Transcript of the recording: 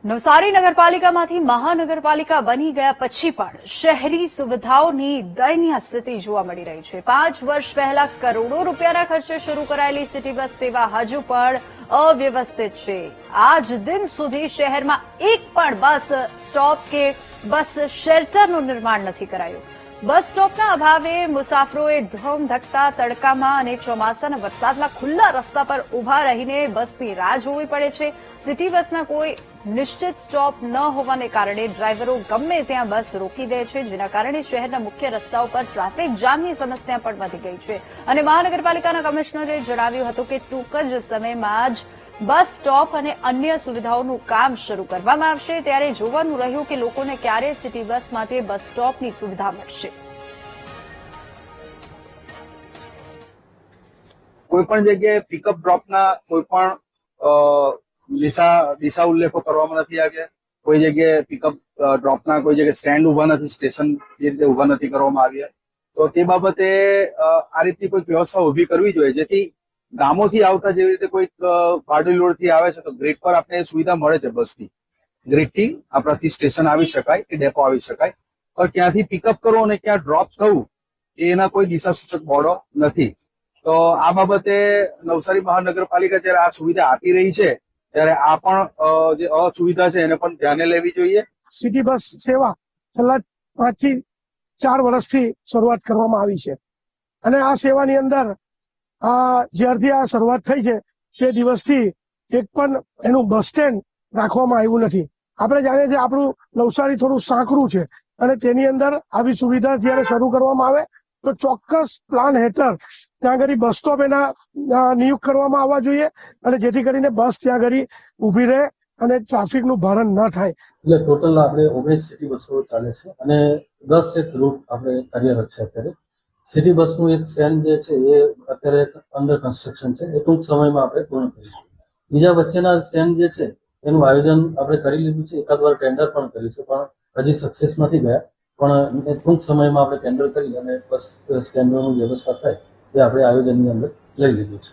નવસારી નગરપાલિકામાંથી મહાનગરપાલિકા બની ગયા પછી પણ શહેરી સુવિધાઓની દયનીય સ્થિતિ જોવા મળી રહી છે। 5 વર્ષ પહેલા કરોડો રૂપિયાના ખર્ચે શરૂ કરાયેલી સિટી બસ સેવા હજુ પણ અવ્યવસ્થિત છે। આજ દિન સુધી શહેરમાં એક પણ બસ સ્ટોપ કે બસ શેલ્ટરનું નિર્માણ નથી કરાયું। બસ સ્ટોપના અભાવે મુસાફરોએ ધોમધકતા તડકામાં અને ચોમાસાના વરસાદમાં ખુલ્લા રસ્તા પર ઉભા રહીને બસની રાહ જોવી પડે છે। સિટી બસના કોઈ નિશ્ચિત સ્ટોપ ન હોવાને કારણે ડ્રાઈવરો ગમે ત્યાં બસ રોકી દે છે, જેના કારણે શહેરના મુખ્ય રસ્તાઓ પર ટ્રાફિક જામની સમસ્યા પણ વધી ગઈ છે। અને મહાનગરપાલિકાના કમિશનરે જણાવ્યું હતું કે ટૂંક જ સમયમાં જ બસ સ્ટોપ અને અન્ય સુવિધાઓનું કામ શરૂ કરવામાં આવશે। ત્યારે જોવાનું રહ્યું કે લોકોને ક્યારે સિટી બસ માટે બસ સ્ટોપની સુવિધા મળશે। કોઈપણ જગ્યાએ પિકઅપ ડ્રોપના કોઈપણ દિશા ઉલ્લેખો કરવામાં નથી આવ્યા। કોઈ જગ્યાએ પિકઅપ ડ્રોપના કોઈ જગ્યાએ સ્ટેન્ડ ઉભા નથી, સ્ટેશન એ રીતે ઉભા નથી કરવામાં આવ્યા। તો તે બાબતે આ રીતની કોઈ વ્યવસ્થા ઉભી કરવી જોઈએ, જેથી ગામોથી આવતા જેવી રીતે કોઈ બારડોલી રોડથી આવે છે તો ગ્રીડ પર આપણે સુવિધા મળે છે બસની, ગ્રીડથી આપણાથી સ્ટેશન આવી શકાય કે ડેપો આવી શકાય, પણ ત્યાંથી પિકઅપ કરવું અને ક્યાં ડ્રોપ થવું એના કોઈ દિશા સૂચક બોર્ડો નથી। તો આ બાબતે નવસારી મહાનગરપાલિકા જયારે આ સુવિધા આપી રહી છે ત્યારે આ પણ જે અસુવિધા છે એને પણ ધ્યાને લેવી જોઈએ। સિટી બસ સેવા છેલ્લા 5 થી 4 વર્ષથી શરૂઆત કરવામાં આવી છે અને આ સેવાની અંદર જ્યારથી આ શરૂઆત થઈ છે તે દિવસથી એક પણ એનું બસ સ્ટેન્ડ રાખવામાં આવ્યું નથી। આપણે જાણીએ છીએ આપણું નવસારી થોડું સાંકડું છે અને તેની અંદર આવી સુવિધા જયારે શરૂ કરવામાં આવે તો ચોક્કસ પ્લાન હેઠળ ત્યાં આગળ બસ સ્ટોપ એના નિયુક્ત કરવામાં આવવા જોઈએ અને જેથી કરીને બસ ત્યાં આગળ ઉભી રહે અને ટ્રાફિકનું ભારણ ન થાય। એટલે ટોટલ આપણે 19 સિટી બસો ચાલે છે અને 10 એક રૂટ આપણે કાર્યરત છે। અત્યારે સિટી બસનું એક સ્ટેન્ડ જે છે એ અત્યારે અંડર કન્સ્ટ્રક્શન છે, એ ટૂંક સમયમાં આપણે પૂર્ણ કરીશું। બીજા વચ્ચેના સ્ટેન્ડ જે છે એનું આયોજન આપણે કરી લીધું છે, એકાદ વાર ટેન્ડર પણ કર્યું છે પણ હજી સક્સેસ નથી ગયા, પણ ટૂંક સમયમાં આપણે ટેન્ડર કરી અને બસ સ્ટેન્ડોની વ્યવસ્થા થાય એ આપણે આયોજનની અંદર લઈ લીધું છે।